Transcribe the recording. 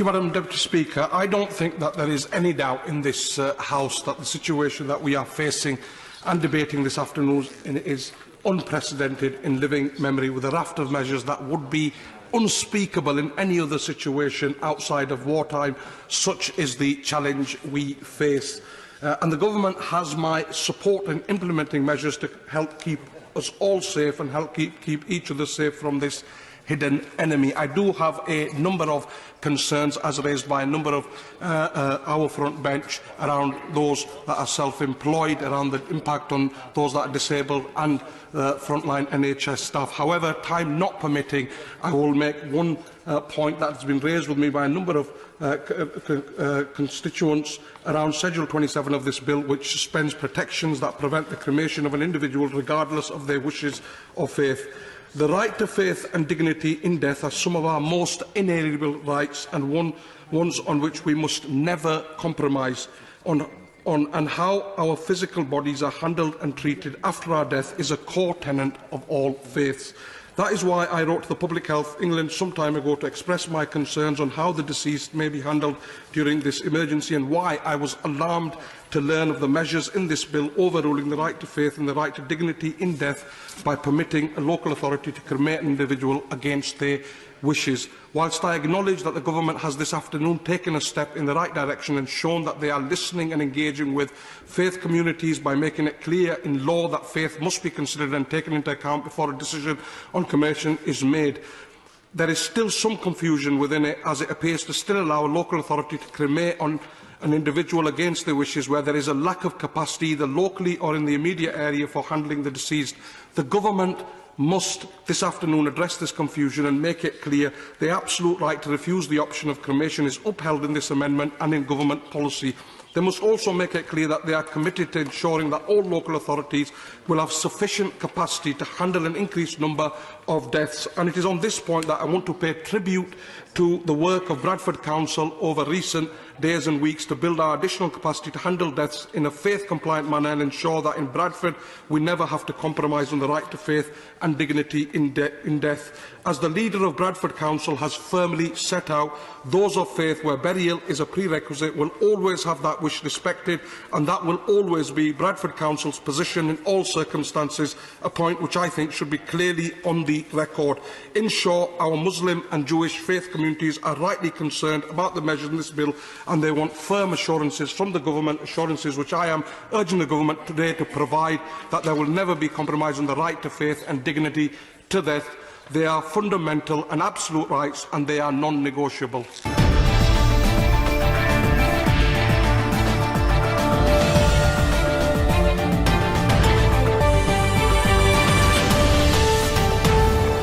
Madam Deputy Speaker. I don't think that there is any doubt in this House that the situation that we are facing and debating this afternoon is unprecedented in living memory, with a raft of measures that would be unspeakable in any other situation outside of wartime. Such is the challenge we face. And the Government has my support in implementing measures to help keep us all safe and help keep each other safe from this hidden enemy. I do have a number of concerns, as raised by a number of our front bench, around those that are self-employed, around the impact on those that are disabled and frontline NHS staff. However, time not permitting, I will make one point that has been raised with me by a number of constituents around Schedule 27 of this bill, which suspends protections that prevent the cremation of an individual regardless of their wishes or faith. The right to faith and dignity in death are some of our most inalienable rights, and ones on which we must never compromise. And how our physical bodies are handled and treated after our death is a core tenet of all faiths. That is why I wrote to the Public Health England some time ago to express my concerns on how the deceased may be handled during this emergency, and why I was alarmed to learn of the measures in this bill overruling the right to faith and the right to dignity in death by permitting a local authority to cremate an individual against their wishes. Whilst I acknowledge that the Government has this afternoon taken a step in the right direction and shown that they are listening and engaging with faith communities by making it clear in law that faith must be considered and taken into account before a decision on cremation is made, there is still some confusion within it, as it appears to still allow a local authority to cremate on an individual against their wishes where there is a lack of capacity either locally or in the immediate area for handling the deceased. The Government must this afternoon address this confusion and make it clear the absolute right to refuse the option of cremation is upheld in this amendment and in Government policy. They must also make it clear that they are committed to ensuring that all local authorities will have sufficient capacity to handle an increased number of deaths. And it is on this point that I want to pay tribute to the work of Bradford Council over recent days and weeks to build our additional capacity to handle deaths in a faith-compliant manner and ensure that in Bradford we never have to compromise on the right to faith and dignity in death. As the leader of Bradford Council has firmly set out, those of faith where burial is a prerequisite will always have that wish respected, and that will always be Bradford Council's position in all circumstances, a point which I think should be clearly on the record. In short, our Muslim and Jewish faith communities are rightly concerned about the measures in this bill, and they want firm assurances from the Government, assurances which I am urging the Government today to provide, that there will never be compromise on the right to faith and dignity to death. They are fundamental and absolute rights, and they are non-negotiable.